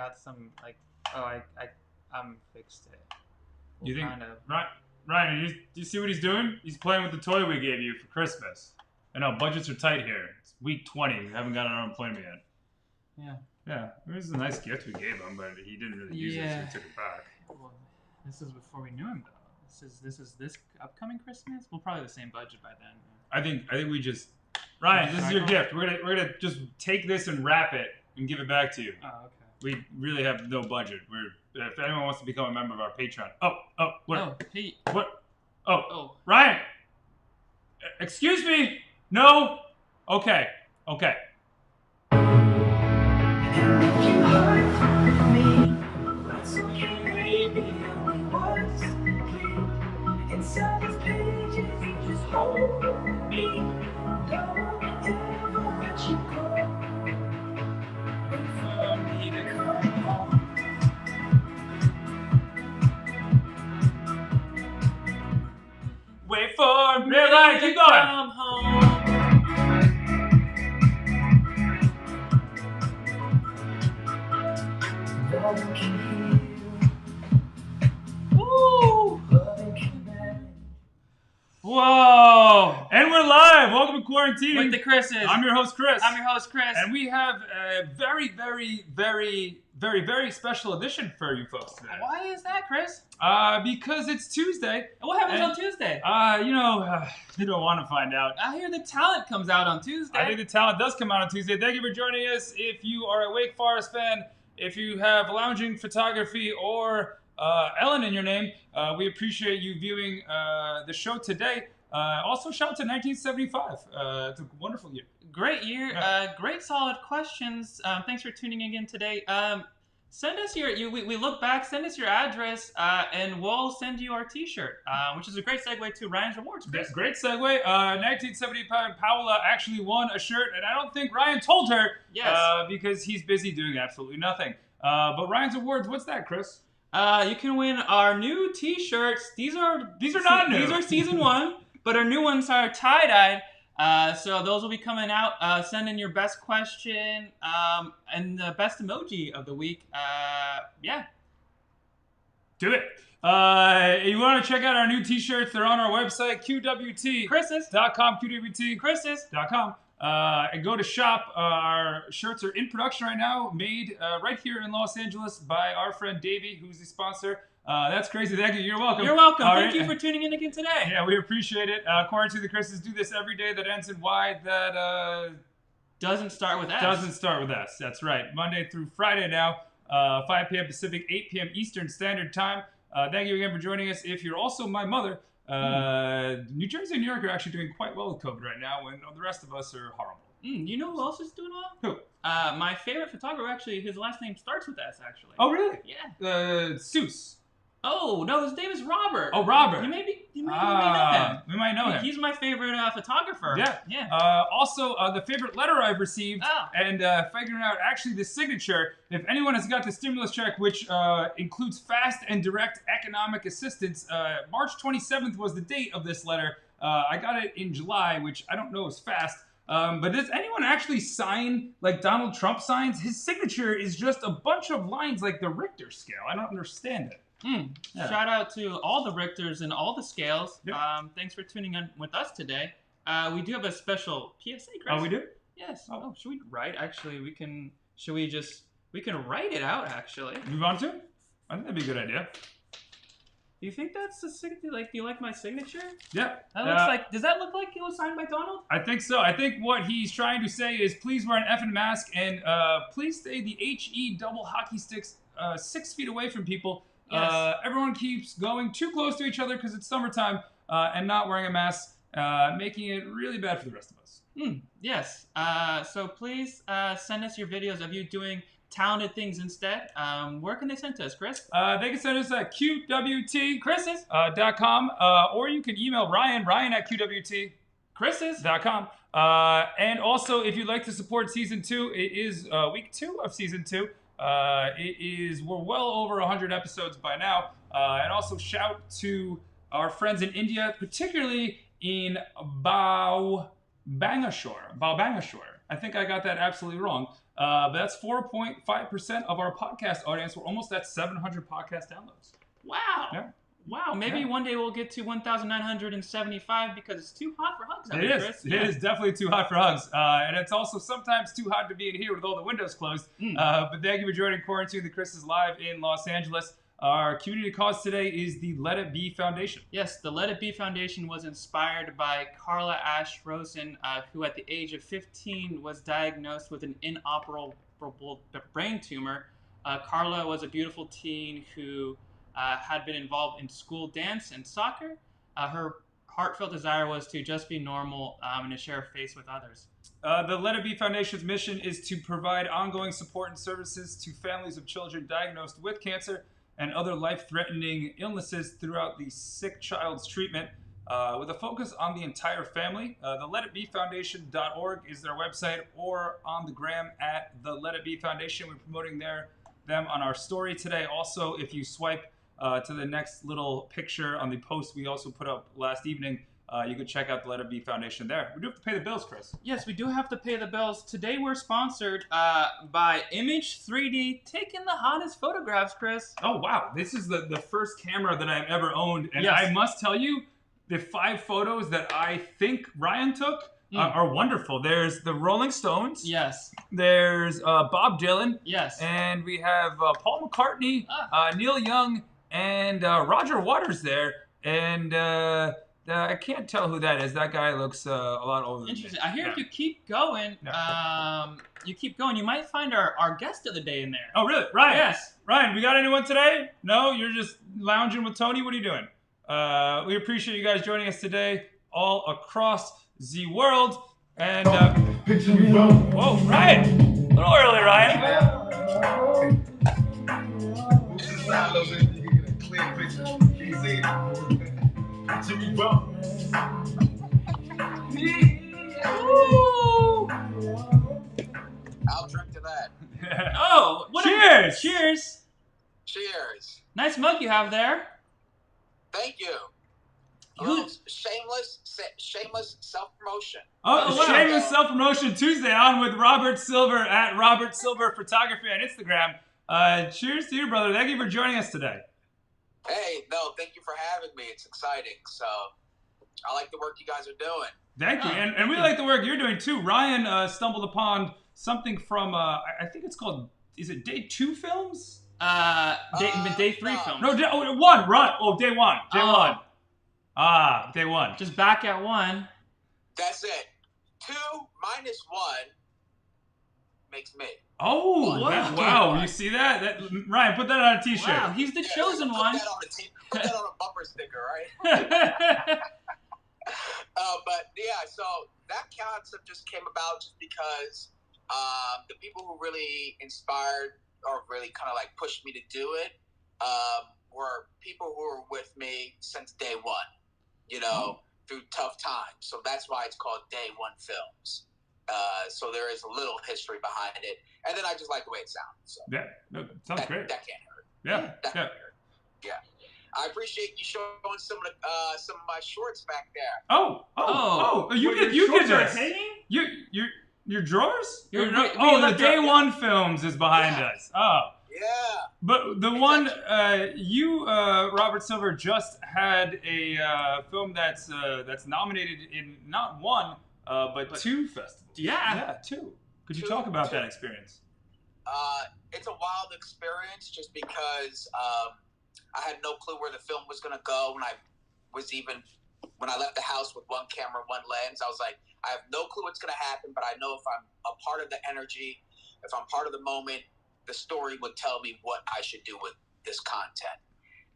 got some like I'm fixed it. You think kind of Ryan? Do you see what he's doing? He's playing with the toy we gave you for Christmas. I know budgets are tight here. It's week 20. We haven't gotten our unemployment yet. Yeah. Yeah, it was a nice gift we gave him, but he didn't really use it, so he took it back. Well, this is before we knew him though. This upcoming Christmas. We'll probably the same budget by then. I think we just Ryan, this is your gift. We're gonna just take this and wrap it and give it back to you. Oh, okay. We really have no budget. If anyone wants to become a member of our Patreon. What? Oh, Pete. What? Oh, Ryan. Excuse me. No. Okay. Inside these pages, you just hold me. Don't ever let you go. Wait for me to come home. Wait for me. Ryan, keep going. Come home. Love can heal. Woo! Love can mend. Whoa! And we're live. Welcome to Quarantine. With the Chris's. I'm your host, Chris. I'm your host, Chris. And we have a very, very, very, very, very special edition for you folks today. Why is that, Chris? Because it's Tuesday. What happens on Tuesday? You don't want to find out. I hear the talent comes out on Tuesday. I think the talent does come out on Tuesday. Thank you for joining us. If you are a Wake Forest fan, if you have lounging photography or Ellen in your name, we appreciate you viewing the show today. Also, shout out to 1975. It's a wonderful year. Great year. Yeah. Great solid questions. Thanks for tuning in today. Send us we look back, send us your address, and we'll send you our t-shirt, which is a great segue to Ryan's Rewards. Chris. Great segue. 1975, Paola actually won a shirt, and I don't think Ryan told her. Yes. Because he's busy doing absolutely nothing. But Ryan's Awards, what's that, Chris? You can win our new t-shirts. These are not new. These are season 1, but our new ones are tie-dyed. So those will be coming out. Send in your best question and the best emoji of the week. Yeah. Do it. You want to check out our new t-shirts, they're on our website, QWTChrises.com, QWTChrises.com. And go to shop. Our shirts are in production right now, made right here in Los Angeles by our friend Davey, who's the sponsor. That's crazy. Thank you. You're welcome. You're welcome. All Thank right. you for tuning in again today. Yeah, we appreciate it. Quarantine the Chris's do this every day that ends in Y. That doesn't start with S. Doesn't start with S. That's right. Monday through Friday now, 5 p.m. Pacific, 8 p.m. Eastern Standard Time. Thank you again for joining us. If you're also my mother, New Jersey and New York are actually doing quite well with COVID right now, when the rest of us are horrible. You know who else is doing well? Who? My favorite photographer, actually, his last name starts with S, actually. Oh, really? Yeah. Seuss. Oh, no, his name is Robert. Oh, Robert. You may know him. We might know him. He's my favorite photographer. Yeah. Also, the favorite letter I've received, Oh. and figuring out actually the signature. If anyone has got the stimulus check, which includes fast and direct economic assistance, March 27th was the date of this letter. I got it in July, which I don't know is fast. But does anyone actually sign like Donald Trump signs? His signature is just a bunch of lines like the Richter scale. I don't understand it. Yeah. Shout out to all the Richters and all the scales. Yeah. Thanks for tuning in with us today. We do have a special PSA, Chris. Oh, we do? Yes. Oh. Should we write? Actually, we can write it out, actually. Move on to? I think that'd be a good idea. Do you think that's the signature? Like, do you like my signature? Yeah. That looks like. Does that look like it was signed by Donald? I think so. I think what he's trying to say is, please wear an effing mask and please stay the HE double hockey sticks 6 feet away from people. Yes. Everyone keeps going too close to each other because it's summertime and not wearing a mask, making it really bad for the rest of us. Yes. So please send us your videos of you doing talented things instead. Where can they send to us, Chris? They can send us at Chris's. QWTchrises.com, or you can email Ryan at QWTchrises.com. And also, if you'd like to support Season 2, it is week 2 of Season 2. We're well over 100 episodes by now. And also shout to our friends in India, particularly in Bangashore. I think I got that absolutely wrong. But that's 4.5% of our podcast audience. We're almost at 700 podcast downloads. Wow. Yeah. Wow. Maybe one day we'll get to 1,975 because it's too hot for hugs. It is. Chris. It is definitely too hot for hugs. And it's also sometimes too hot to be in here with all the windows closed. But thank you for joining Quarantine the Chris is live in Los Angeles. Our community cause today is the Let It Be Foundation. Yes, the Let It Be Foundation was inspired by Carla Ash Rosen, who at the age of 15 was diagnosed with an inoperable brain tumor. Carla was a beautiful teen who had been involved in school dance and soccer. Her heartfelt desire was to just be normal and to share a face with others. The Let It Be Foundation's mission is to provide ongoing support and services to families of children diagnosed with cancer and other life-threatening illnesses throughout the sick child's treatment, with a focus on the entire family. The LetItBeFoundation.org is their website, or on the gram at the Let It Be Foundation. We're promoting them on our story today. Also, if you swipe to the next little picture on the post we also put up last evening, you can check out the Let It Be Foundation there. We do have to pay the bills, Chris. Yes, we do have to pay the bills. Today we're sponsored by Image 3D, taking the hottest photographs, Chris. Oh, wow. This is the first camera that I've ever owned. And Yes. I must tell you, the 5 photos that I think Ryan took are wonderful. There's the Rolling Stones. Yes. There's Bob Dylan. Yes. And we have Paul McCartney, Neil Young, and Roger Waters there. And I can't tell who that is. That guy looks a lot older than me. Interesting. I hear if you keep going, you might find our guest of the day in there. Oh, really? Ryan? Yes. Ryan, we got anyone today? No? You're just lounging with Tony? What are you doing? We appreciate you guys joining us today all across the world. And, whoa, Ryan. A little early, Ryan. I'll drink to that. Oh, Cheers! Cheers! Cheers. Nice mug you have there. Thank you. Shameless self-promotion. Oh, wow. shameless self-promotion Tuesday on with Robert Silver at Robert Silver Photography on Instagram. Cheers to you, brother. Thank you for joining us today. Hey, no, thank you for having me. It's exciting. So, I like the work you guys are doing. Thank you. And we like the work you're doing, too. Ryan stumbled upon something from, I think it's called, is it Day 2 Films? Day 3 no. film. No, Day 1. Run. Oh, Day 1. Day 1. Ah, Day 1. Just back at 1. That's it. 2 minus 1 makes me. Oh, wow. You see that? Ryan, put that on a t-shirt. Wow, he's the chosen put one. Put that on a bumper sticker, right? But yeah, so that concept just came about just because the people who really inspired or really kind of like pushed me to do it were people who were with me since day one, through tough times. So that's why it's called Day 1 Films. So there is a little history behind it. And then I just like the way it sounds. So Yeah, no, sounds great. That can't hurt. Yeah, That can't hurt. Yeah. I appreciate you showing some of my shorts back there. You Your did shorts are this. hanging? Your drawers? We the left Day our- 1 Films is behind us. Oh. Yeah. But the one Robert Silver just had a film that's nominated in not 1 but 2 festivals. Yeah. 2. Could you talk about that experience? It's a wild experience just because I had no clue where the film was going to go when I left the house with 1 camera, 1 lens. I was like, I have no clue what's going to happen, but I know if I'm a part of the energy, if I'm part of the moment, the story would tell me what I should do with this content.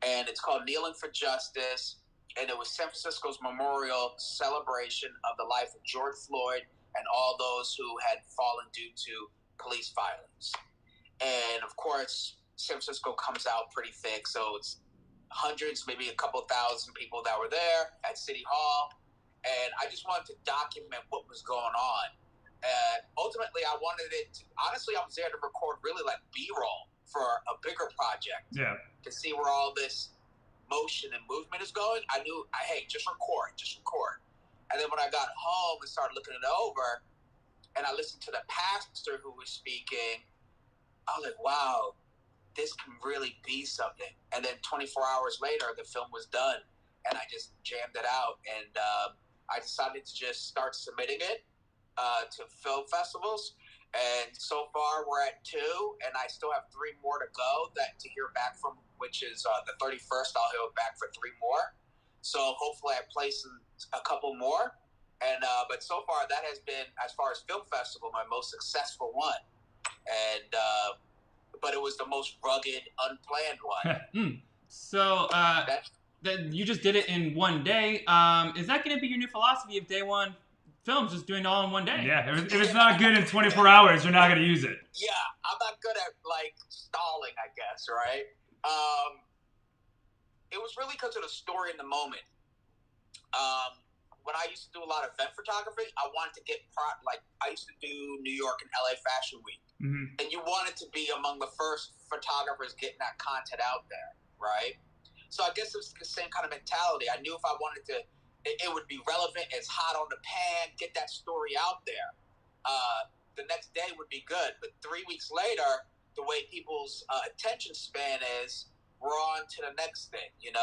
And it's called Kneeling for Justice, and it was San Francisco's memorial celebration of the life of George Floyd and all those who had fallen due to police violence. And of course, San Francisco comes out pretty thick, so it's hundreds, maybe a couple thousand people that were there at City Hall. And I just wanted to document what was going on. And ultimately, I wanted it to, honestly, I was there to record really like B-roll for a bigger project. Yeah. To see where all this motion and movement is going. I knew, hey, just record. And then when I got home and started looking it over, and I listened to the pastor who was speaking, I was like, wow, this can really be something. And then 24 hours later, the film was done, and I just jammed it out. And I decided to just start submitting it to film festivals. And so far, we're at 2, and I still have 3 more to go to hear back from, which is the 31st. I'll hear back for 3 more. So hopefully, I place a couple more. And but so far, that has been, as far as film festival, my most successful one. And but it was the most rugged, unplanned one. So then you just did it in one day. Is that going to be your new philosophy of day one films, just doing it all in one day? Yeah, if it's not good in 24 hours, you're not going to use it. Yeah, I'm not good at like stalling, I guess, right? It was really because of the story in the moment. When I used to do a lot of event photography, I wanted to get I used to do New York and LA Fashion Week, and you wanted to be among the first photographers getting that content out there, right? So I guess it was the same kind of mentality. I knew if I wanted to, it would be relevant. It's hot on the pan. Get that story out there. The next day would be good, but 3 weeks later, the way people's attention span is, we're on to the next thing, and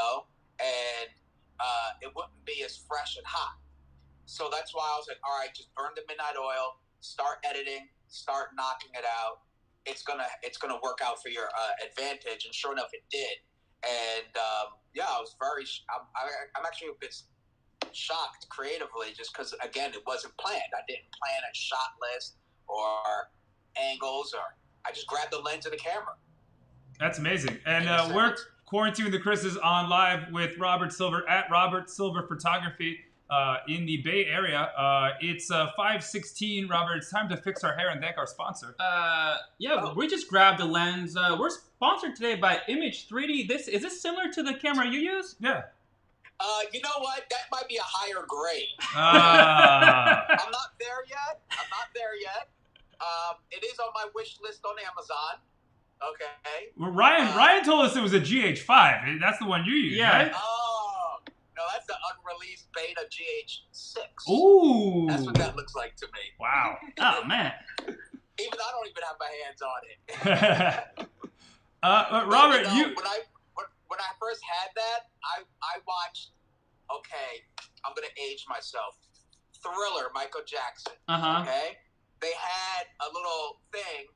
it wouldn't be as fresh and hot. So that's why I was like, all right, just burn the midnight oil, start editing, start knocking it out. It's gonna work out for your advantage. And sure enough, it did. And yeah, I'm actually a bit shocked creatively, just because, again, it wasn't planned. I didn't plan a shot list or angles, or I just grabbed the lens of the camera. That's amazing. And we're Quarantine with the Chris's on live with Robert Silver at Robert Silver Photography in the Bay Area. It's 5:16, Robert. It's time to fix our hair and thank our sponsor. We just grabbed a lens. We're sponsored today by Image 3D. Is this similar to the camera you use? Yeah. You know what? That might be a higher grade. I'm not there yet. It is on my wish list on Amazon. Okay. Well, Ryan told us it was a GH5. That's the one you use, right? Oh, no, that's the unreleased beta GH6. Ooh. That's what that looks like to me. Wow. Oh, man. Even I don't even have my hands on it. Robert, when I first had that, I watched, okay, I'm going to age myself, Thriller, Michael Jackson. Okay? They had a little thing,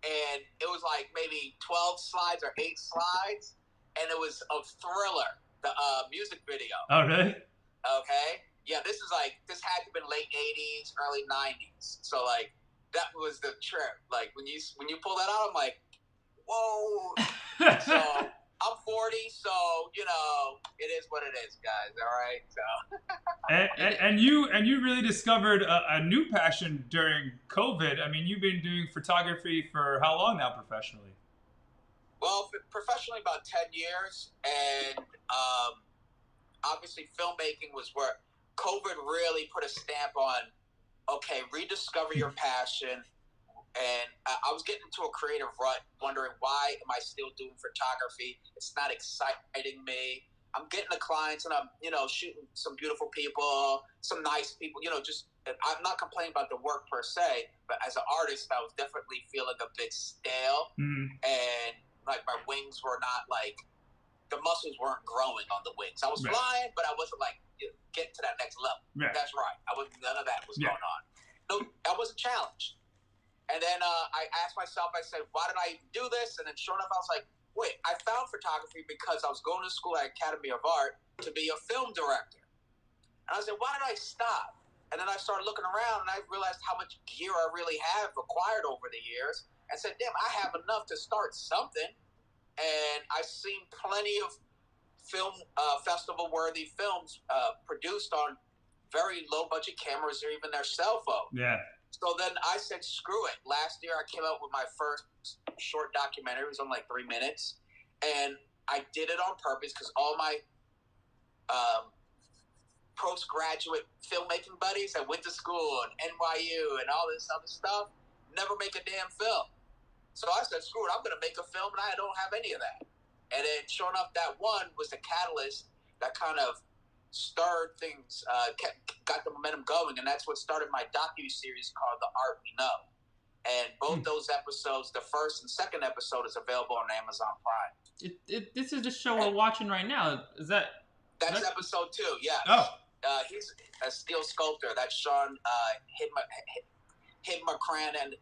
and it was like maybe 12 slides or 8 slides, and it was of Thriller, the music video. Oh, really? Okay? Yeah, this had to have been late 80s, early 90s. So, like, that was the trip. Like, when you pull that out, I'm like, whoa. So, I'm 40, so, it is what it is, guys, all right? So. and you really discovered a new passion during COVID. I mean, you've been doing photography for how long now professionally? Well, professionally about 10 years, and obviously filmmaking was where COVID really put a stamp on, okay, rediscover your passion. And I was getting into a creative rut, wondering, why am I still doing photography? It's not exciting me. I'm getting the clients, and I'm, shooting some beautiful people, some nice people, I'm not complaining about the work per se, but as an artist, I was definitely feeling a bit stale. And like my wings were not the muscles weren't growing on the wings. I was flying, but I wasn't getting to that next level. Right. That's right. None of that was going on. No, I wasn't challenged. And then I asked myself, I said, why did I even do this? And then sure enough, I was like, wait, I found photography because I was going to school at Academy of Art to be a film director. And I said, why did I stop? And then I started looking around, and I realized how much gear I really have acquired over the years. And said, damn, I have enough to start something. And I've seen plenty of film festival-worthy films produced on very low-budget cameras or even their cell phone. Yeah. So then I said, screw it. Last year I came out with my first short documentary. It was on 3 minutes. And I did it on purpose because all my postgraduate filmmaking buddies that went to school and NYU and all this other stuff never make a damn film. So I said, screw it. I'm going to make a film, and I don't have any of that. And then sure enough, that one was the catalyst that kind of stirred things, got the momentum going, and that's what started my docu-series called The Art We Know. And both those episodes, the first and second episode, is available on Amazon Prime. This is the show we're watching right now. Is that? That's episode 2, yes. Oh. He's a steel sculptor. That's Sean Hidmakran, and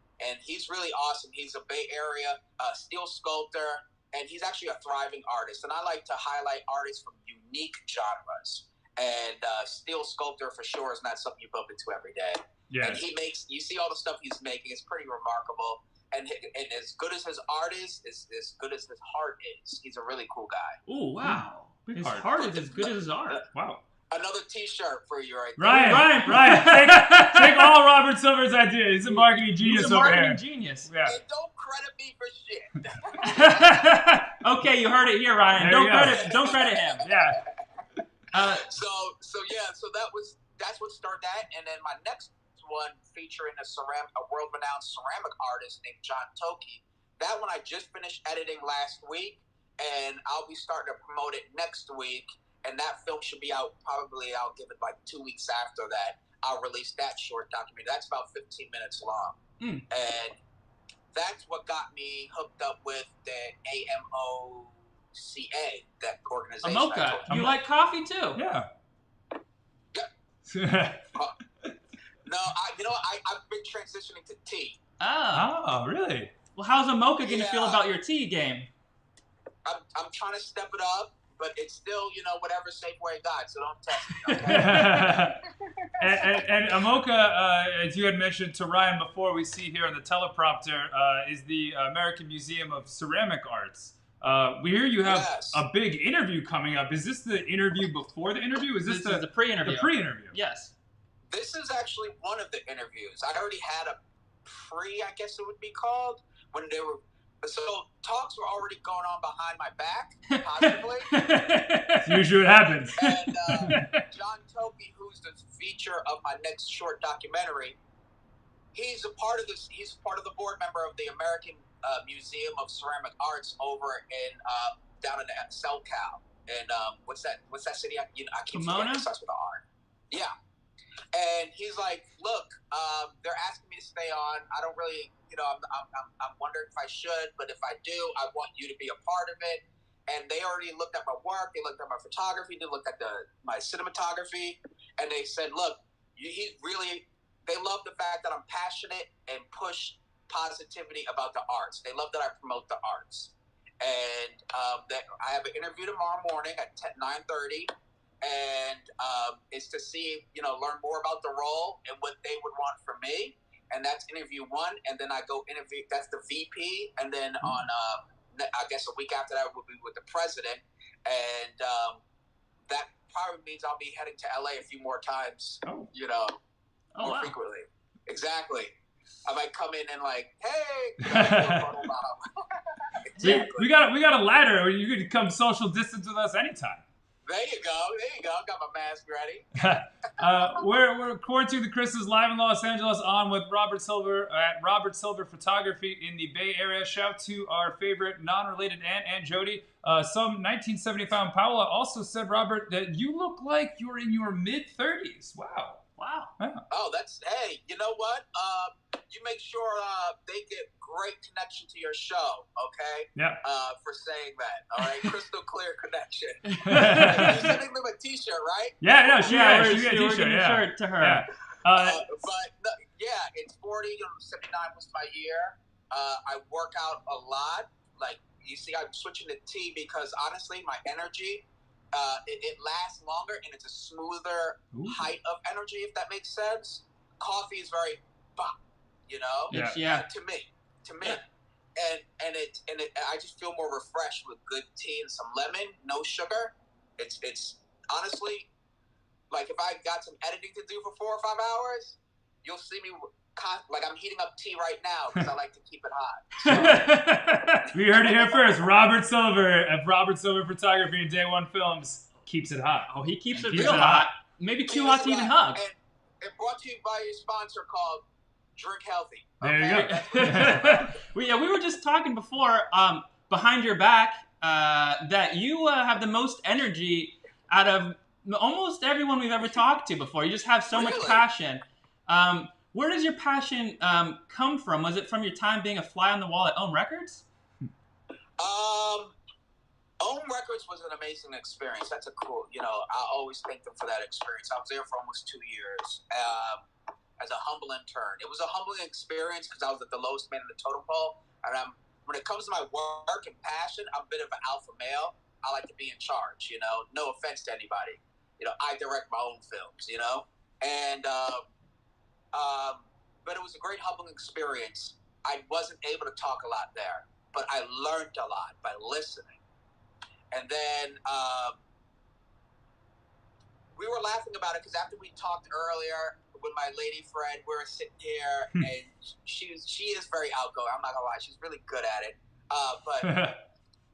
he's really awesome. He's a Bay Area steel sculptor, and he's actually a thriving artist. And I like to highlight artists from unique genres. And steel sculptor for sure is not something you bump into every day. Yeah. And you see all the stuff he's making. It's pretty remarkable. And as good as his art is as good as his heart is. He's a really cool guy. Oh, wow. Big His heart. heart is as good as his art. Wow. Another T-shirt for you right there. Ryan, take all Robert Silver's ideas. He's a marketing genius He's a over marketing here. genius. Yeah. And don't credit me for shit. Okay, you heard it here, Ryan. Don't credit him. Yeah. So that's what started that, and then my next one featuring a world-renowned ceramic artist named John Toki. That one I just finished editing last week, and I'll be starting to promote it next week. And that film should be out probably, I'll give it like 2 weeks after that. I'll release that short documentary. That's about 15 minutes long. And that's what got me hooked up with the AMOCA, that organization. Amoka. You like coffee too? Yeah. No, I've been transitioning to tea. Oh, really? Well, how's Amoka going to feel Yeah. about your tea game? I'm trying to step it up, but it's still, whatever Safeway got, so don't test me, okay? and Amoka, as you had mentioned to Ryan before, we see here on the teleprompter, is the American Museum of Ceramic Arts. We hear you have a big interview coming up. Is this the interview before the interview? Is this is the pre-interview? The pre-interview. Yes. This is actually one of the interviews. I already had a I guess it would be called, when they were... So talks were already going on behind my back, possibly. It's usually what happens. And John Toki, who's the feature of my next short documentary, he's a part of this. He's part of the board member of the American Museum of Ceramic Arts over in down in SoCal. And what's that city? I keep forgetting. It starts with an R. Yeah. And he's like, look, they're asking me to stay on. I don't really, I'm wondering if I should, but if I do, I want you to be a part of it. And they already looked at my work. They looked at my photography. They looked at my cinematography. And they said, look, they love the fact that I'm passionate and push positivity about the arts. They love that I promote the arts. And that I have an interview tomorrow morning at 9:30. And it's to see, learn more about the role and what they would want from me. And that's interview 1. And then I go interview, that's the VP. And then on, I guess a week after that will be with the president. And that probably means I'll be heading to LA a few more times, more frequently. Exactly. I might come in and like, hey, exactly. we got a ladder. You could come social distance with us anytime. There you go. I got my mask ready. We're Quarantine the Chris's live in Los Angeles on with Robert Silver at Robert Silver Photography in the Bay Area. Shout to our favorite non-related Aunt Jody. Some 1975 Paola also said, Robert, that you look like you're in your mid-30s. Wow. Yeah. Oh, hey, you know what? You make sure they get great connection to your show, okay? Yeah. For saying that, all right? Crystal clear connection. You're sending them a T-shirt, right? Yeah, she got a We're T-shirt. a shirt to her. Yeah. It's 40. 79 was my year. I work out a lot. Like, you see, I'm switching to tea because, honestly, my energy... it lasts longer and it's a smoother height of energy, if that makes sense. Coffee is very bop, Yeah. to me. Yeah. And I just feel more refreshed with good tea and some lemon, no sugar. It's honestly like if I got some editing to do for 4 or 5 hours, you'll see me like I'm heating up tea right now because I like to keep it hot. We heard it here first. Robert Silver of Robert Silver Photography and Day One Films keeps it hot. Oh, he keeps it real hot. Maybe too hot to even hug. And brought to you by a sponsor called Drink Healthy. There you go. We were just talking before, behind your back, that you have the most energy out of Almost everyone we've ever talked to before. You just have so much Really? passion. Where does your passion come from? Was it from your time being a fly on the wall at Own Records? Own Records was an amazing experience. That's a cool, I always thank them for that experience. I was there for almost 2 years as a humble intern. It was a humbling experience because I was at the lowest man in the totem pole. And when it comes to my work and passion, I'm a bit of an alpha male. I like to be in charge, no offense to anybody. I direct my own films, and but it was a great humbling experience. I wasn't able to talk a lot there, but I learned a lot by listening. And then we were laughing about it because after we talked earlier with my lady friend, we were sitting here, and she is very outgoing. I'm not gonna lie, she's really good at it.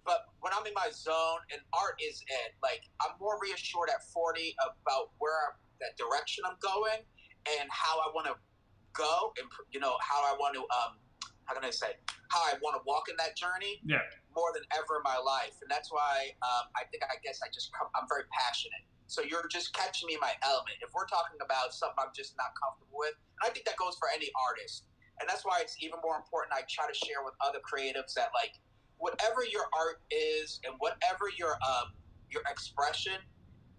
But when I'm in my zone and art is it, like I'm more reassured at 40 about that direction I'm going and how I want to go, and how I want to how can I say, how I want to walk in that journey. Yeah. More than ever in my life, and that's why I guess I'm very passionate. So you're just catching me in my element. If we're talking about something I'm just not comfortable with, and I think that goes for any artist, and that's why it's even more important. I try to share with other creatives that like whatever your art is and whatever your expression,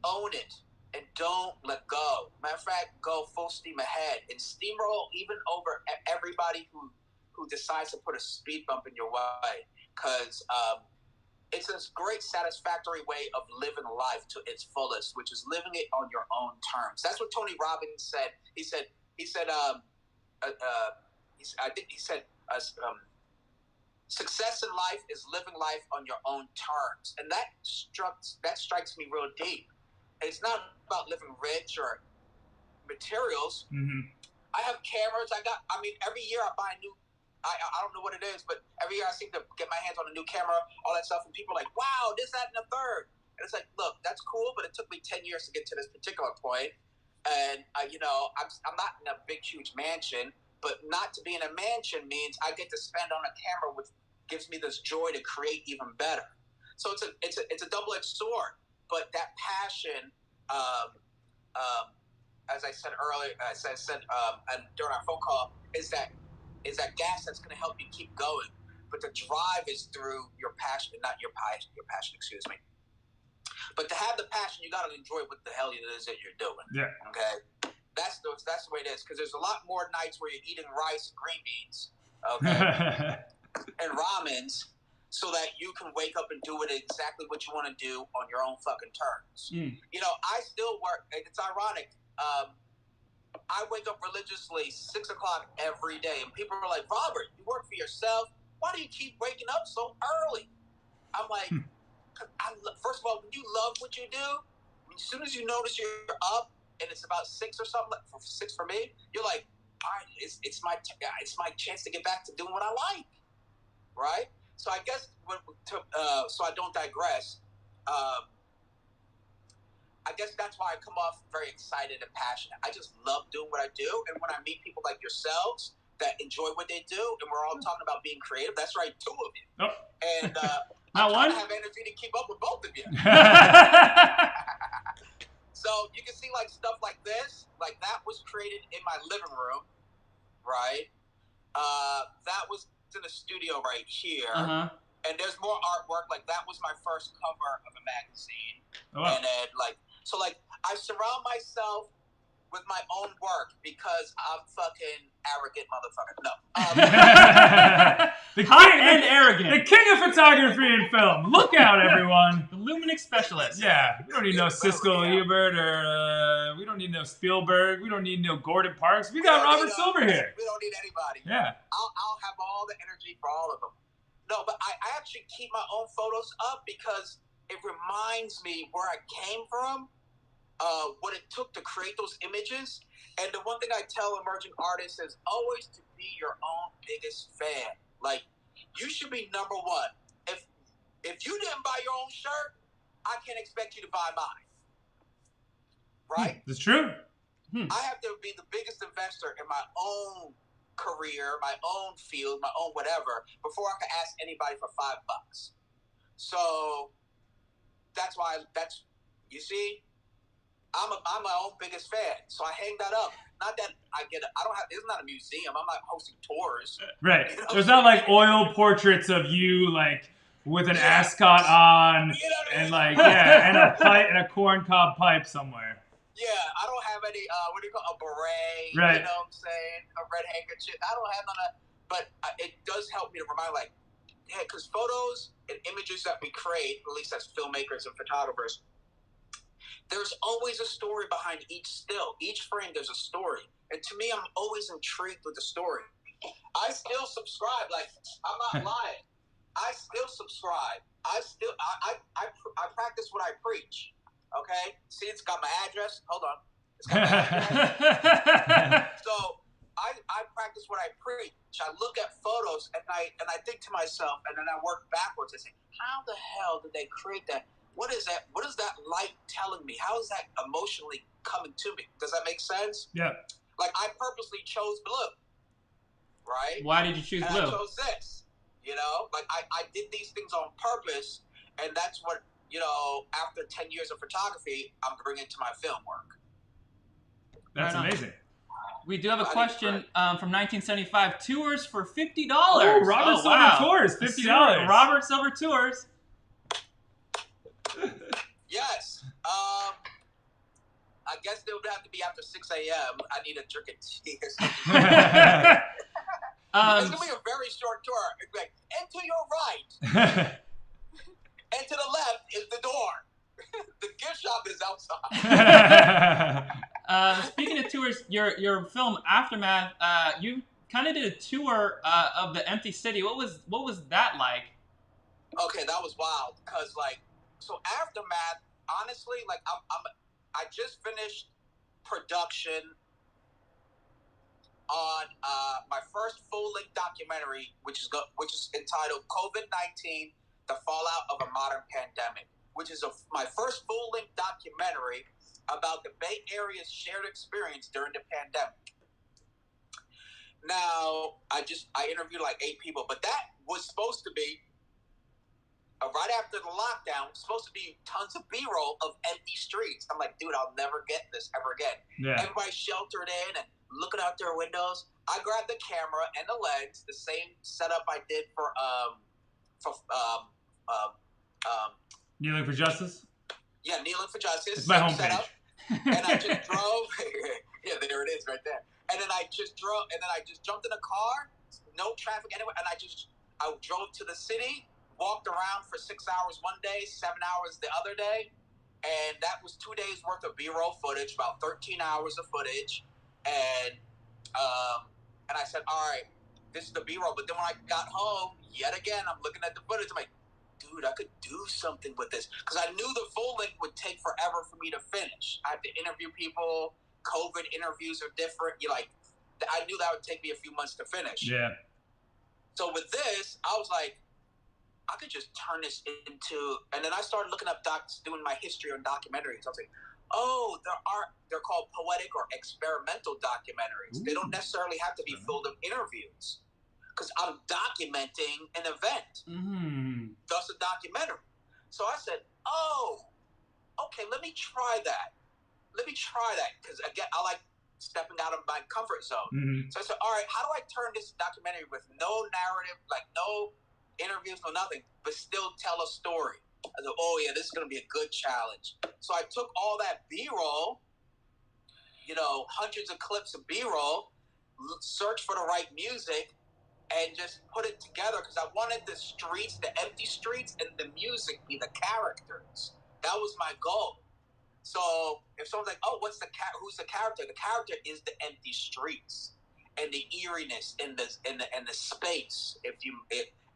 own it and don't let go. Matter of fact, go full steam ahead and steamroll even over everybody who decides to put a speed bump in your way. Because it's a great satisfactory way of living life to its fullest, which is living it on your own terms. That's what Tony Robbins said. He said, success in life is living life on your own terms, and that strikes me real deep. And it's not about living rich or materials. Mm-hmm. I have cameras. Every year I buy a new. I don't know what it is, but every year I seem to get my hands on a new camera, all that stuff, and people are like, wow, this, that, and the third. And it's like, look, that's cool, but it took me 10 years to get to this particular point. And, I'm not in a big, huge mansion, but not to be in a mansion means I get to spend on a camera, which gives me this joy to create even better. So it's a double-edged sword. But that passion, as I said earlier, and during our phone call, is that gas that's going to help you keep going. But the drive is through your passion, not your passion, excuse me. But to have the passion, you got to enjoy what the hell it is that you're doing. Yeah. Okay? That's the way it is. Because there's a lot more nights where you're eating rice and green beans, okay, and ramens, so that you can wake up and do it exactly what you want to do on your own fucking terms. I still work. It's ironic. I wake up religiously 6 o'clock every day, and people are like, Robert, you work for yourself. Why do you keep waking up so early? I'm like, first of all, when you love what you do, as soon as you notice you're up and it's about 6 or something, 6 for me, you're like, all right, it's my chance to get back to doing what I like, right? So I guess so I don't digress. I guess that's why I come off very excited and passionate. I just love doing what I do. And when I meet people like yourselves that enjoy what they do, and we're all talking about being creative, that's right, 2 of you. Oh. And Not one? I have energy to keep up with both of you. So you can see like stuff like this, like that was created in my living room, right? That was in the studio right here. Uh-huh. And there's more artwork. Like that was my first cover of a magazine. Oh, wow. And then I surround myself with my own work because I'm fucking arrogant motherfucker. No. Arrogant. The king of photography and film. Look out, everyone. The Luminix specialist. Yeah, we don't need no Siskel Ebert or we don't need no Spielberg. We don't need no Gordon Parks. We got Robert Silver here. We don't need anybody. Yeah. I'll have all the energy for all of them. No, but I actually keep my own photos up because it reminds me where I came from, what it took to create those images. And the one thing I tell emerging artists is always to be your own biggest fan. Like, you should be number one. If you didn't buy your own shirt, I can't expect you to buy mine. Right? That's true. I have to be the biggest investor in my own career, my own field, my own whatever, before I can ask anybody for $5. So that's why you see, I'm my own biggest fan, so I hang that up. Not that I don't have. It's not a museum. I'm not hosting tours. Right. You know? There's not like oil portraits of you like with an Yeah. ascot on You know what I and mean? like and a pipe and a corncob pipe somewhere. Yeah, I don't have any. What do you call a beret? Right. You know what I'm saying? A red handkerchief. I don't have none of. But it does help me to remind, like, yeah, because photos and images that we create, at least as filmmakers and photographers, there's always a story behind each still. Each frame, there's a story. And to me, I'm always intrigued with the story. I still subscribe. Like, I'm not lying. I still subscribe. I practice what I preach. Okay? See, it's got my address. Hold on. It's got my address. So I practice what I preach. I look at photos and I think to myself, and then I work backwards. I say, how the hell did they create that? What is that? What is that light telling me? How is that emotionally coming to me? Does that make sense? Yeah. Like, I purposely chose blue, right? Why did you choose and blue? I chose this. You know, like I did these things on purpose, and that's what, you know, after 10 years of photography, I'm bringing to my film work. That's Right on. amazing. We do have a question from 1975. Tours for $50. Oh, Robert Silver Tours, $50. Robert Silver Tours. Yes. I guess they would have to be after 6 a.m. I need a drink of tea or something. It's going to be a very short tour. It's like, and to your right, and to the left is the door. The gift shop is outside. Speaking of tours, your film Aftermath, you kind of did a tour of the empty city. What was that like? Okay, that was wild because, like, so Aftermath, honestly, like, I just finished production on my first full-length documentary, which is entitled COVID-19: The Fallout of a Modern Pandemic, which is my first full-length documentary about the Bay Area's shared experience during the pandemic. Now, I interviewed like 8 people, but that was supposed to be right after the lockdown. Supposed to be tons of B-roll of empty streets. I'm like, dude, I'll never get this ever again. Yeah. Everybody's sheltered in and looking out their windows. I grabbed the camera and the lens, the same setup I did for Kneeling for Justice? Yeah, Kneeling for Justice. It's my homepage. And I just drove. Yeah, there it is right there. And then I just drove, and then I just jumped in a car, no traffic anywhere, and I drove to the city, walked around for 6 hours one day, 7 hours the other day, and that was 2 days worth of B-roll footage, about 13 hours of footage, and I said, all right, this is the B-roll. But then when I got home, yet again, I'm looking at the footage, I'm like, dude, I could do something with this. Because I knew the full length would take forever for me to finish. I have to interview people. COVID interviews are different. I knew that would take me a few months to finish. Yeah. So with this, I was like, I could just turn this into, and then I started looking up doing my history on documentaries. I was like, oh, they're called poetic or experimental documentaries. Ooh. They don't necessarily have to be filled with interviews. Because I'm documenting an event. Mm-hmm. Thus a documentary. So I said, oh, okay, let me try that. Because, again, I like stepping out of my comfort zone. Mm-hmm. So I said, all right, how do I turn this documentary with no narrative, like no interviews, no nothing, but still tell a story? I said, oh, yeah, this is going to be a good challenge. So I took all that B-roll, hundreds of clips of B-roll, searched for the right music, and just put it together because I wanted the streets, the empty streets, and the music be the characters. That was my goal. So if someone's like, "Oh, who's the character?" The character is the empty streets and the eeriness and the space.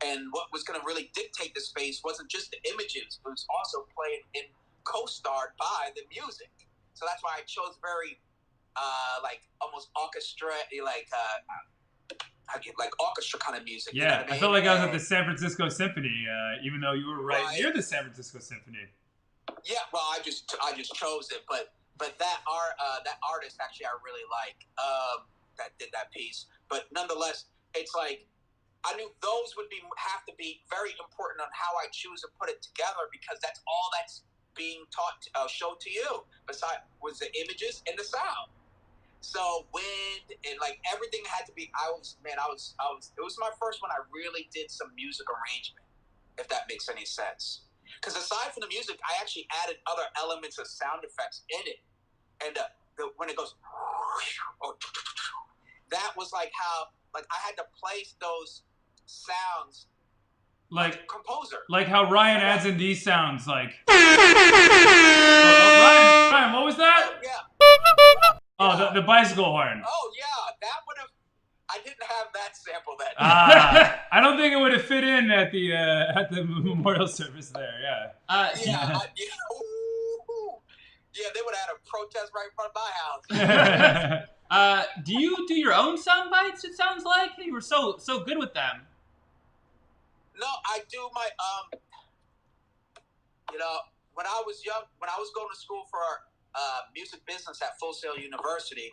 And what was going to really dictate the space wasn't just the images; it was also played and co-starred by the music. So that's why I chose very almost orchestra, like orchestra kind of music. Yeah, you know what I mean? I felt like I was at the San Francisco Symphony, even though you were right near the San Francisco Symphony. Yeah, well, I just chose it, but that artist actually I really like that did that piece. But nonetheless, it's like I knew those would have to be very important on how I choose to put it together because that's all that's being showed to you. Besides, was the images and the sound. So wind and like everything had to be. It was my first one. I really did some music arrangement, if that makes any sense. Because aside from the music, I actually added other elements of sound effects in it, and when it goes, that was like how like I had to place those sounds like composer. Like how Ryan adds in these sounds, like. Ryan, what was that? Yeah. Oh, the bicycle horn. Oh yeah, that would have. I didn't have that sample then. I don't think it would have fit in at the memorial service there. Yeah. Yeah, they would have had a protest right in front of my house. Do you do your own sound bites? It sounds like you were so good with them. No, I do my when I was young, when I was going to school for music business at Full Sail University,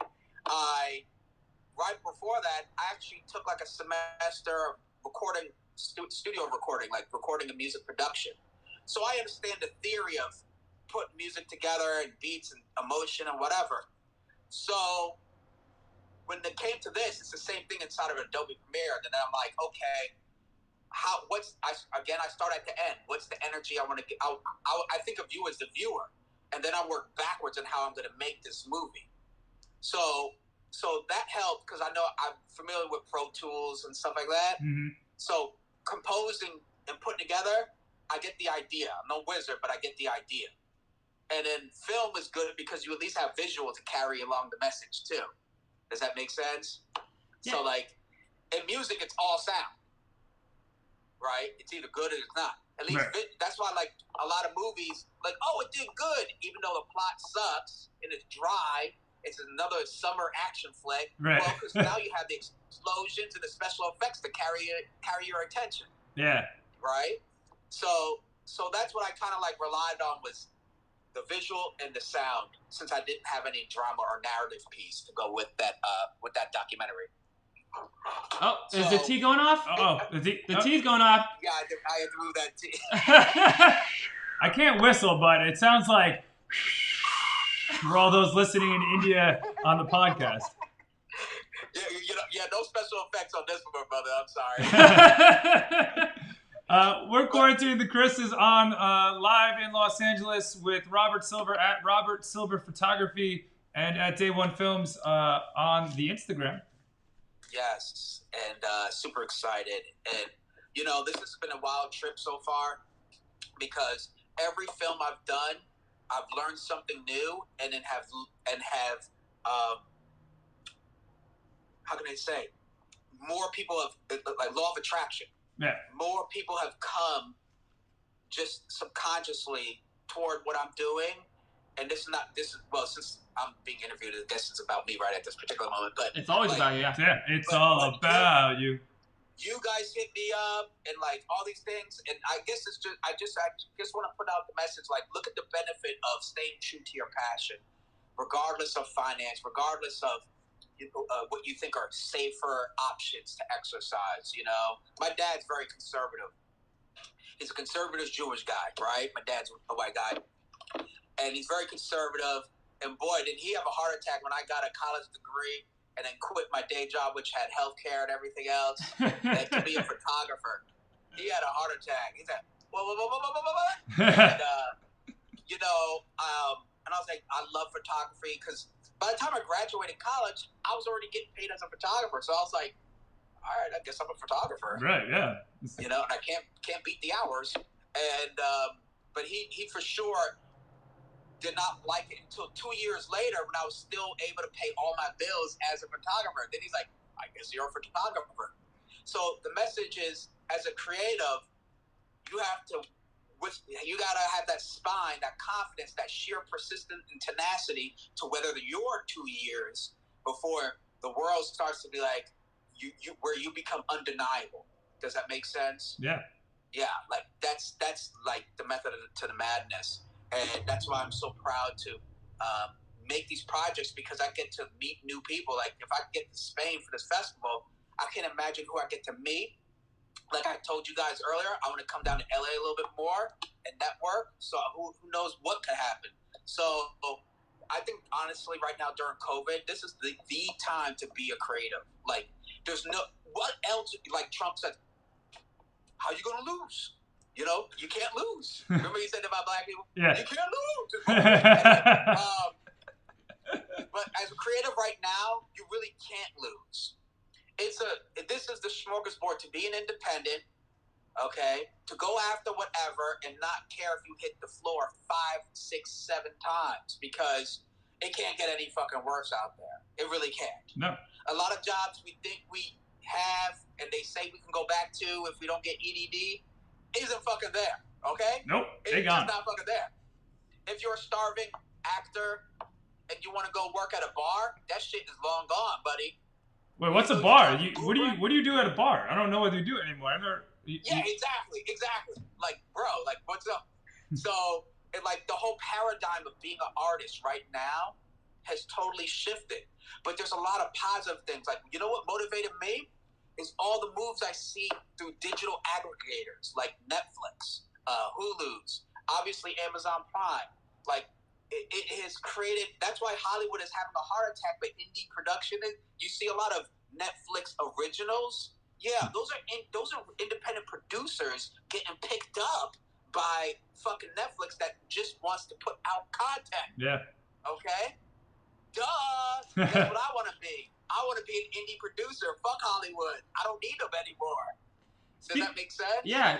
right before that, I actually took like a semester of recording, studio recording, like recording a music production. So I understand the theory of putting music together and beats and emotion and whatever. So when it came to this, it's the same thing inside of Adobe Premiere. Then I'm like, okay, I start at the end. What's the energy I want to get? I think of you as the viewer, and then I work backwards on how I'm going to make this movie. So that helped because I know I'm familiar with Pro Tools and stuff like that. Mm-hmm. So composing and putting together, I get the idea. I'm no wizard, but I get the idea. And then film is good because you at least have visual to carry along the message too. Does that make sense? Yeah. So like in music, it's all sound, right? It's either good or it's not. At least that's why like a lot of movies, like, oh, it did good, even though the plot sucks and it's dry. It's another summer action flick. Right. Well, because now you have the explosions and the special effects to carry your attention. Yeah. Right. So that's what I kind of like relied on was the visual and the sound, since I didn't have any drama or narrative piece to go with that documentary. Oh, is the tea going off? The tea's going off. Yeah, I had to move that tea. I can't whistle, but it sounds like for all those listening in India on the podcast. Yeah, no special effects on this one, brother. I'm sorry. We're quarantining the Chris's on live in Los Angeles with Robert Silver at Robert Silver Photography and at Day One Films on the Instagram. Yes, and super excited. And, this has been a wild trip so far because every film I've done, I've learned something new and then have how can I say, more people have, like law of attraction. Yeah. More people have come just subconsciously toward what I'm doing. And since I'm being interviewed, I guess it's about me right at this particular moment. But it's always about you, yeah. Yeah, it's all about you. You guys hit me up and like all these things, and I guess I just want to put out the message, like, look at the benefit of staying true to your passion, regardless of finance, regardless of what you think are safer options to exercise. My dad's very conservative. He's a conservative Jewish guy, right? My dad's a white guy. And he's very conservative. And boy, did he have a heart attack when I got a college degree and then quit my day job, which had healthcare and everything else, and to be a photographer. He had a heart attack. He said, whoa. And, and I was like, I love photography because by the time I graduated college, I was already getting paid as a photographer. So I was like, all right, I guess I'm a photographer. Right, yeah. And I can't beat the hours. And but he for sure did not like it until 2 years later when I was still able to pay all my bills as a photographer. Then he's like, I guess you're a photographer. So the message is, as a creative, you gotta have that spine, that confidence, that sheer persistence and tenacity to weather your 2 years before the world starts to be like where you become undeniable. Does that make sense? Yeah. Yeah, like that's like the method to the madness. And that's why I'm so proud to make these projects, because I get to meet new people. Like if I get to Spain for this festival, I can't imagine who I get to meet like I told you guys earlier, I want to come down to LA a little bit more and network. So who knows what could happen. So I think honestly, right now during COVID, this is the time to be a creative. Like, there's no what else. Like Trump said, how you gonna lose? You know, you can't lose. Remember he said that about black people? Yeah. You can't lose. But as a creative right now, you really can't lose. This is the smorgasbord to be an independent, okay, to go after whatever and not care if you hit the floor 5, 6, 7 times, because it can't get any fucking worse out there. It really can't. No. A lot of jobs we think we have and they say we can go back to if we don't get EDD isn't fucking there, okay? Nope, they it's gone. just not fucking there. If you're a starving actor and you want to go work at a bar, that shit is long gone, buddy. Wait, what's a bar? What do you do at a bar? I don't know what you do anymore. I never. Yeah, exactly. Like, bro, like, what's up? So, like, the whole paradigm of being an artist right now has totally shifted. But there's a lot of positive things. Like, you know what motivated me? Is all the moves I see through digital aggregators like Netflix, Hulu's, obviously Amazon Prime. Like, it has created. That's why Hollywood is having a heart attack. But indie production, you see a lot of Netflix originals. Yeah, those are independent producers getting picked up by fucking Netflix that just wants to put out content. Yeah. Okay. Duh. That's what I want to be. I want to be an indie producer. Fuck Hollywood. I don't need them anymore. Does that make sense? Yeah.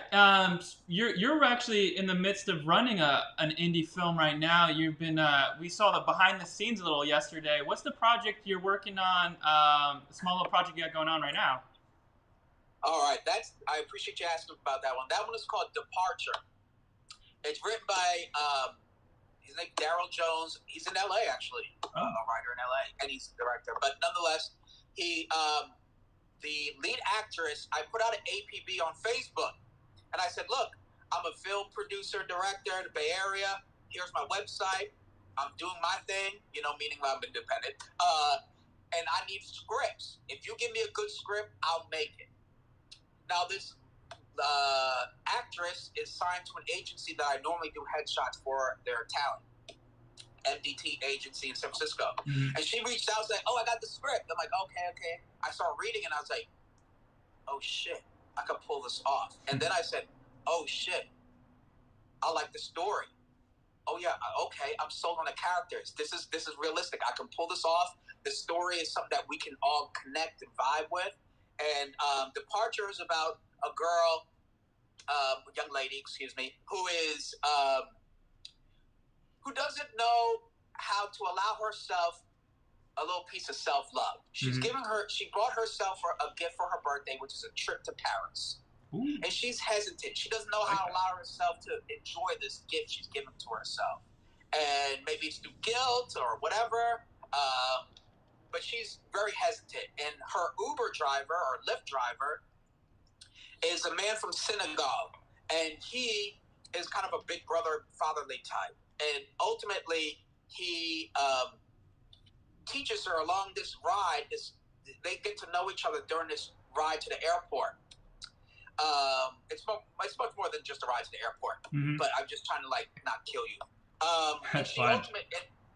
You're actually in the midst of running an indie film right now. You've been we saw the behind the scenes a little yesterday. What's the project you're working on? The small little project you got going on right now. All right. I appreciate you asking about that one. That one is called Departure. It's written by his name Daryl Jones. He's in LA actually, a writer in LA, and he's the director. But nonetheless, the lead actress, I put out an APB on Facebook, and I said, "Look, I'm a film producer, director in the Bay Area. Here's my website. I'm doing my thing, meaning I'm independent. And I need scripts. If you give me a good script, I'll make it." Now, this actress is signed to an agency that I normally do headshots for their talent, MDT agency in San Francisco. Mm-hmm. And she reached out and said, "Oh, I got the script." I'm like, okay. I started reading and I was like, oh shit, I could pull this off. And then I said, oh shit, I like the story. Oh yeah, okay, I'm sold on the characters. This is realistic. I can pull this off. The story is something that we can all connect and vibe with. And Departure is about a girl, young lady, who doesn't know how to allow herself a little piece of self-love. She's she bought herself a gift for her birthday, which is a trip to Paris. Ooh. And she's hesitant. She doesn't know how to allow herself to enjoy this gift she's given to herself. And maybe it's through guilt or whatever, but she's very hesitant. And her Uber driver or Lyft driver is a man from Senegal. And he is kind of a big brother, fatherly type. And ultimately, he teaches her along this ride. They get to know each other during this ride to the airport. It's much more than just a ride to the airport. Mm-hmm. But I'm just trying to not kill you.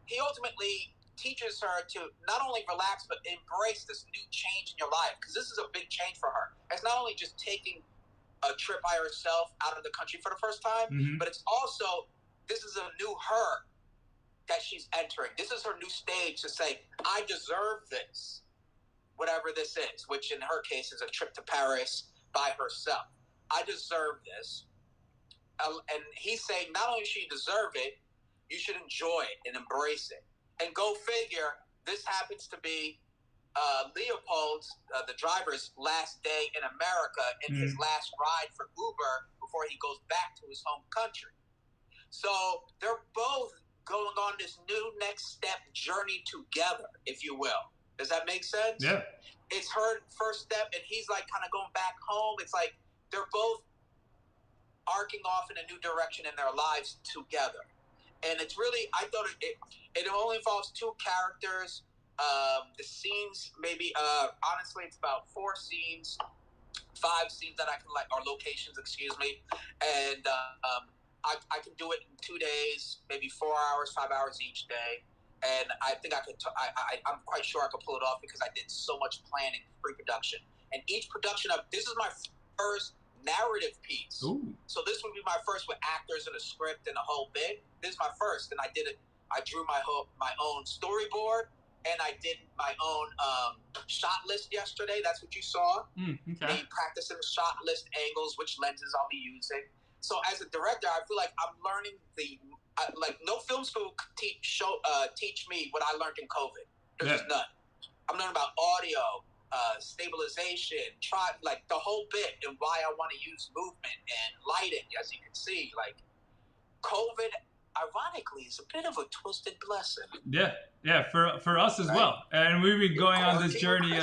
He ultimately teaches her to not only relax but embrace this new change in your life, because this is a big change for her. It's not only just taking a trip by herself out of the country for the first time, but it's also this is a new her that she's entering. This is her new stage to say, I deserve this, whatever this is, which in her case is a trip to Paris by herself. I deserve this. And he's saying not only should you deserve it, you should enjoy it and embrace it. And go figure, this happens to be Leopold's, the driver's last day in America and his last ride for Uber before he goes back to his home country. So they're both going on this new next step journey together, if you will. Does that make sense? Yeah. It's her first step, and he's kind of going back home. It's like they're both arcing off in a new direction in their lives together. And it's really, I thought it only involves 2 characters. The scenes, maybe, honestly, it's about 4 scenes, 5 scenes that I can like, or locations, excuse me, and I can do it in 2 days, maybe 4 hours, 5 hours each day, and I think I could. I'm quite sure I could pull it off because I did so much planning, pre-production, and each production of this is my first narrative piece. Ooh. So this would be my first with actors and a script and a whole bit. This is my first, and I did it. I drew my own storyboard. And I did my own shot list yesterday. That's what you saw. Okay. Me practicing shot list angles, which lenses I'll be using. So as a director, I feel like I'm learning like no film school could teach me what I learned in COVID. There's just none. I'm learning about audio, stabilization, like the whole bit, and why I want to use movement and lighting, as you can see. Like COVID, ironically, is a bit of a twisted blessing. Yeah, for us as well. And we've been going on this journey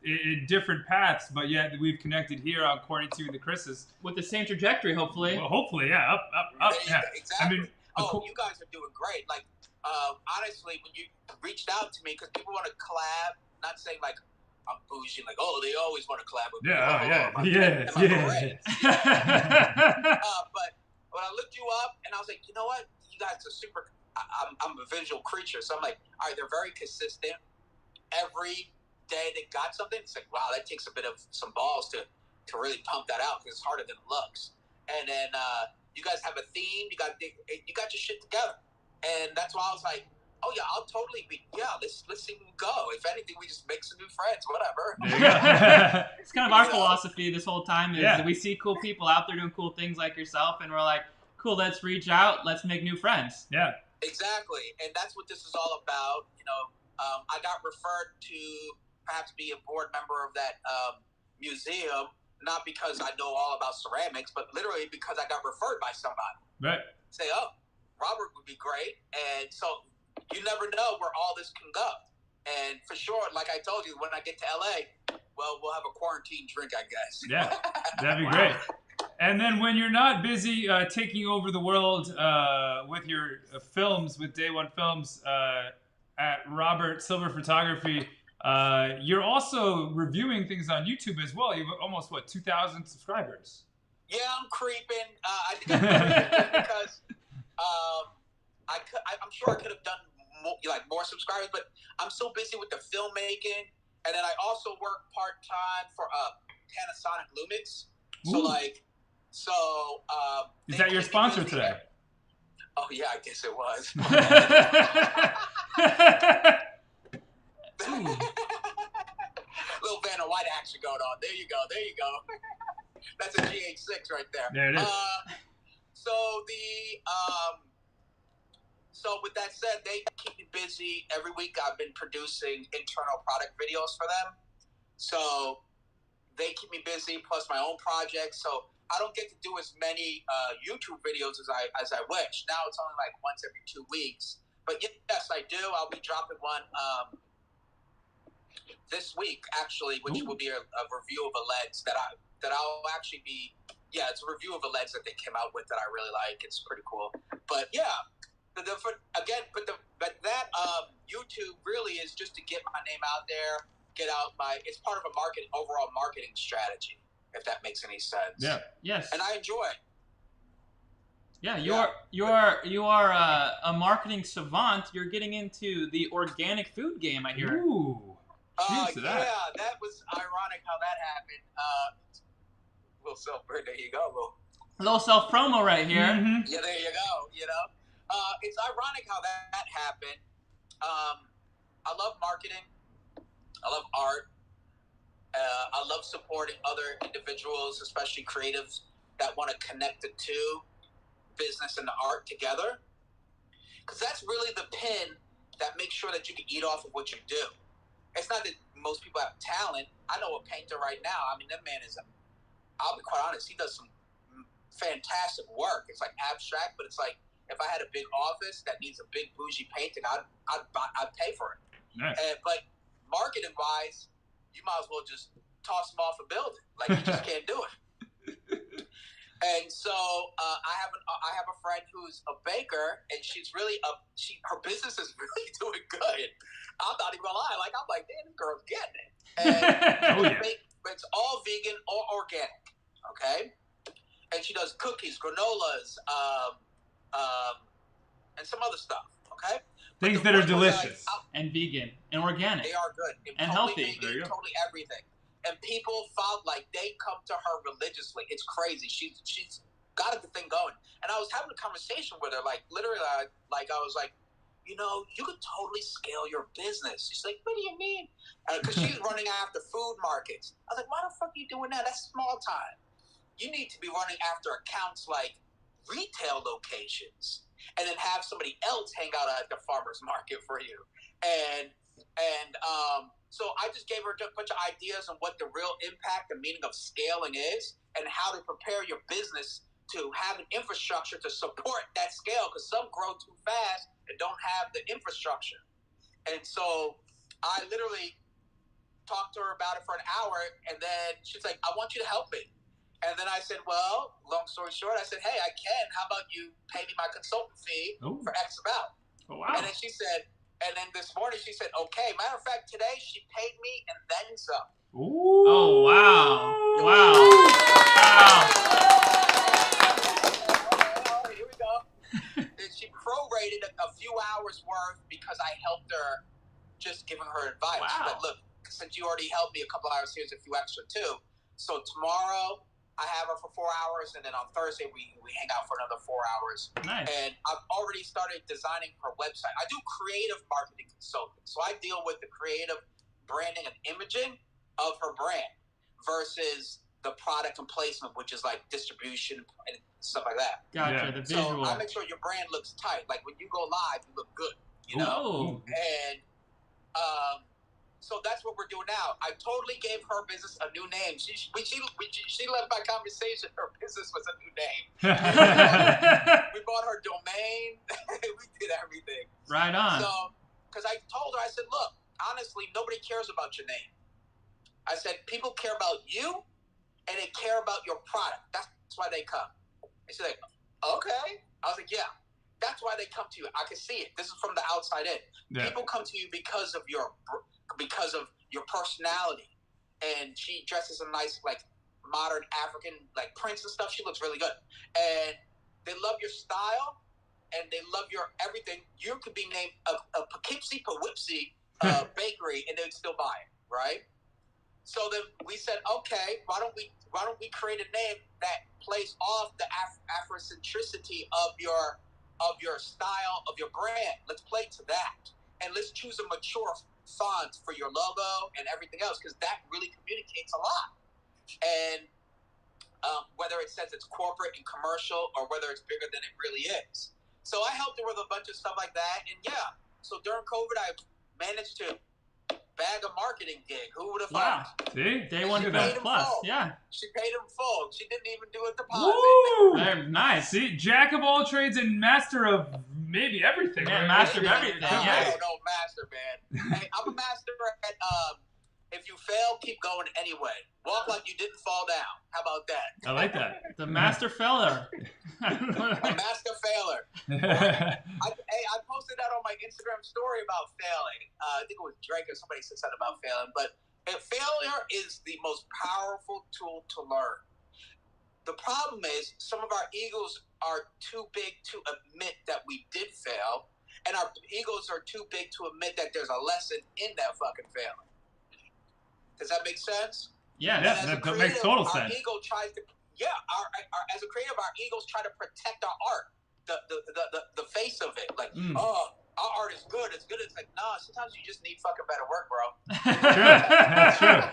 in different paths, but yet we've connected here on Quarantine with the Chris's. With the same trajectory, hopefully. Well, hopefully, yeah, up. Yeah. Exactly. I mean, you guys are doing great. Like, honestly, when you reached out to me, because people want to collab, not saying like I'm bougie, like, oh, they always want to collab with me. But when I looked you up, and I was like, you know what? You guys are super. I'm a visual creature, so I'm like, all right, they're very consistent. Every day they got something. It's like, wow, that takes a bit of some balls to really pump that out because it's harder than it looks. And then you guys have a theme. You got your shit together, and that's why I was like, oh yeah, I'll totally be. Yeah, let's see who we go. If anything, we just make some new friends, whatever. It's kind of our philosophy this whole time is that we see cool people out there doing cool things like yourself, and we're like, cool, let's reach out, let's make new friends. Yeah. Exactly, and that's what this is all about. You know, I got referred to perhaps be a board member of that museum, not because I know all about ceramics, but literally because I got referred by somebody. Right. Say, oh, Robert would be great, and so you never know where all this can go. And for sure, like I told you, when I get to LA, well, we'll have a quarantine drink, I guess. Yeah, that'd be great. And then when you're not busy taking over the world with your films, with Day One Films at Robert Silver Photography, you're also reviewing things on YouTube as well. You have almost, 2,000 subscribers? Yeah, I'm creeping. I think I'm creeping because I'm sure I could have done more subscribers, but I'm so busy with the filmmaking. And then I also work part-time for Panasonic Lumix. So is that your sponsor today? Oh yeah, I guess it was. Little Vanna White action going on. There you go. That's a GH6 right there. There it is. So with that said, they keep me busy. Every week I've been producing internal product videos for them. So they keep me busy, plus my own projects. So I don't get to do as many YouTube videos as I wish. Now it's only like once every 2 weeks. But yes, I do. I'll be dropping one this week, actually, which will be a review of a lens that I'll actually be. Yeah, it's a review of a lens that they came out with that I really like. It's pretty cool. But yeah, but that YouTube really is just to get my name out there, it's part of a overall marketing strategy, if that makes any sense. Yeah. Yes. And I enjoy it. Yeah, you are a marketing savant. You're getting into the organic food game, I hear. Ooh. Cheers to that. Yeah, that was ironic how that happened. There you go. A little self-promo right here. Mm-hmm. Yeah, there you go. You know, it's ironic how that happened. I love marketing. I love art. I love supporting other individuals, especially creatives that want to connect the two, business and the art together. Because that's really the pin that makes sure that you can eat off of what you do. It's not that most people have talent. I know a painter right now. I mean, that man I'll be quite honest, he does some fantastic work. It's like abstract, but it's like if I had a big office that needs a big bougie painting, I'd pay for it. Nice. But marketing wise, you might as well just toss them off a building. Like you just can't do it. And so I have a friend who's a baker, and she's really her business is really doing good. I'm not even gonna lie. I'm like, damn, this girl's getting it. And but it's all vegan or organic. Okay, and she does cookies, granolas, and some other stuff. Okay, Things that are delicious and vegan and organic. They are good and totally healthy. vegan, totally everything. And people found they come to her religiously. It's crazy. She's got the thing going. And I was having a conversation with her, literally, I was like, you could totally scale your business. She's like, what do you mean? Because she's running after food markets. I was like, why the fuck are you doing that? That's small time. You need to be running after accounts like retail locations, and then have somebody else hang out at the farmer's market for you. So I just gave her a bunch of ideas on what the real impact and meaning of scaling is, and how to prepare your business to have an infrastructure to support that scale, because some grow too fast and don't have the infrastructure. And so I literally talked to her about it for an hour, and then she's like, I want you to help me. And then I said, well, long story short, I said, hey, I can. How about you pay me my consultant fee for X amount? Oh, wow. And then this morning she said, okay. Matter of fact, today she paid me and then some. Ooh. Oh, wow. Wow. Oh, here we go. And she prorated a few hours worth because I helped her, just giving her advice. Wow. She's like, look, since you already helped me a couple hours, here's a few extra too. So tomorrow I have her for 4 hours, and then on Thursday we hang out for another 4 hours. Nice. And I've already started designing her website. I do creative marketing consulting, so I deal with the creative branding and imaging of her brand versus the product and placement, which is like distribution and stuff like that. Gotcha. The visual. So I make sure your brand looks tight. Like when you go live, you look good. You know. Ooh. And so that's what we're doing now. I totally gave her business a new name. She left my conversation. Her business was a new name. We bought her domain. We did everything. Right on. So, because I told her, I said, look, honestly, nobody cares about your name. I said, people care about you, and they care about your product. That's why they come. And she's like, okay. I was like, yeah. That's why they come to you. I can see it. This is from the outside in. Yeah. People come to you because of your personality. And she dresses in nice, modern African, prints and stuff. She looks really good. And they love your style, and they love your everything. You could be named a Poughkeepsie Powipsie bakery, and they would still buy it, right? So then we said, okay, why don't we create a name that plays off the Afrocentricity of your style, of your brand. Let's play to that. And let's choose a mature font for your logo and everything else, because that really communicates a lot. And whether it says it's corporate and commercial, or whether it's bigger than it really is. So I helped her with a bunch of stuff like that. And yeah, so during COVID, I managed to bag a marketing gig. Who would have thought? See? Day one plus. Yeah. She paid him full. She didn't even do a deposit. Nice. See, jack of all trades and master of maybe everything. Yeah, master of everything. Yeah. No, master, man. Hey, I'm a master at if you fail, keep going anyway. Walk like you didn't fall down. How about that? I like that. The master failure. A master failure. I posted that on my Instagram story about failing. I think it was Drake or somebody said something about failing. But failure is the most powerful tool to learn. The problem is some of our egos are too big to admit that we did fail, and our egos are too big to admit that there's a lesson in that fucking failing. Does that make sense? Yeah, that makes total sense. Our ego tries to, as a creative, our egos try to protect our art, the face of it. Oh, our art is good. It's good. It's like, no, sometimes you just need fucking better work, bro. That's true.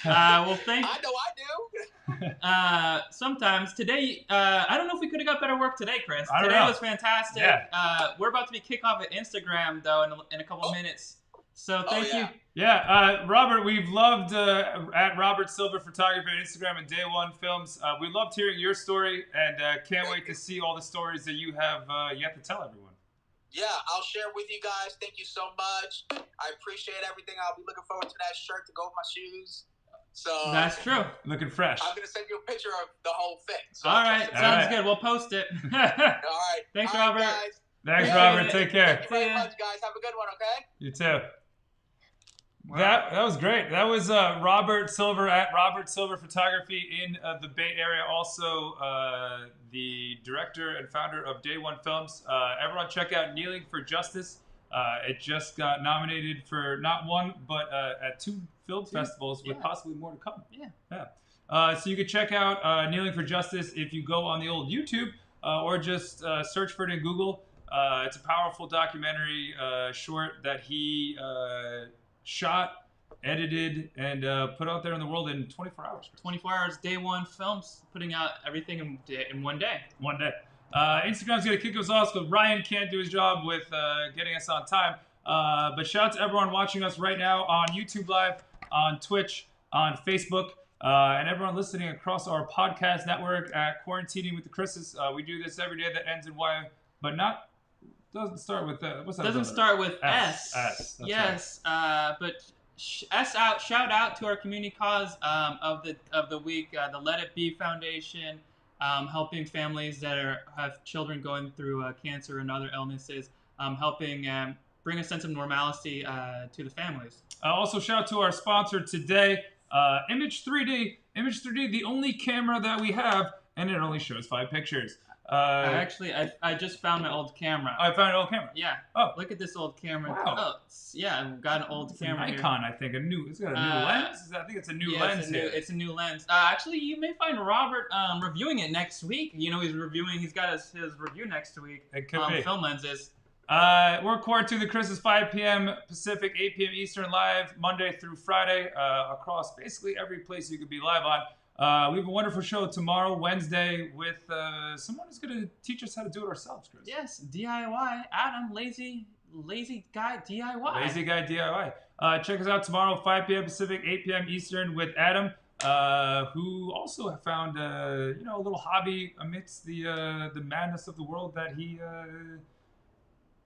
Well, thank you. I know I do. Sometimes today, I don't know if we could have got better work today, Chris. Today was fantastic. Yeah. We're about to be kick off at Instagram though in a couple of minutes. So thank you. Yeah, Robert, we've loved at Robert Silver Photography on Instagram and Day One Films. We loved hearing your story, and can't wait to see all the stories that you have yet to tell everyone. Yeah, I'll share with you guys. Thank you so much. I appreciate everything. I'll be looking forward to that shirt to go with my shoes. So that's true. Looking fresh. I'm gonna send you a picture of the whole thing. So all right, sounds good. We'll post it. All right. Thanks, all right, Robert. Guys. Thanks, Robert. Take care. Thank you very much, guys. Have a good one. Okay. You too. That was great. That was Robert Silver at Robert Silver Photography in the Bay Area. Also, the director and founder of Day One Films. Everyone, check out Kneeling for Justice. It just got nominated for not one, but at 2 film festivals, with possibly more to come. Yeah. So you can check out Kneeling for Justice if you go on the old YouTube, or just search for it in Google. It's a powerful documentary short that he shot, edited, and put out there in the world in 24 hours. 24 hours, Day One Films, putting out everything in one day. One day. Instagram's going to kick us off because Ryan can't do his job with getting us on time. But shout out to everyone watching us right now on YouTube Live, on Twitch, on Facebook, and everyone listening across our podcast network at Quarantining with the Chris's. We do this every day that ends in Y, but not... Doesn't start with what's that? Doesn't start with S. S. Yes, right. But shout out to our community cause of the week, the Let It Be Foundation, helping families that have children going through cancer and other illnesses, helping bring a sense of normalcy to the families. Also, shout out to our sponsor today, Image 3D. Image 3D, the only camera that we have, and it only shows 5 pictures. I just found my old camera. I found an old camera. Yeah. Oh, look at this old camera. Wow. Oh, yeah, I've got an old camera. An Nikon, I think. It's got a new lens. I think it's a new lens. It's a new lens. Actually, you may find Robert reviewing it next week. You know, he's got his review next week. It could be. Film lenses. We're Quarantining with the Chris's 5 p.m. Pacific, 8 p.m. Eastern, live Monday through Friday, across basically every place you could be live on. We have a wonderful show tomorrow, Wednesday, with someone who's going to teach us how to do it ourselves, Chris. Yes, DIY. Adam, lazy guy DIY. Lazy guy DIY. Check us out tomorrow, 5 p.m. Pacific, 8 p.m. Eastern, with Adam, who also found a little hobby amidst the madness of the world that he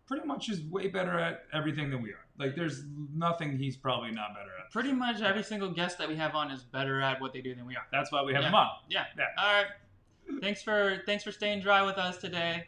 pretty much is way better at everything than we are. Like, there's nothing he's probably not better at. Pretty much every single guest that we have on is better at what they do than we are. That's why we have him on. Yeah. All right. Thanks for staying dry with us today.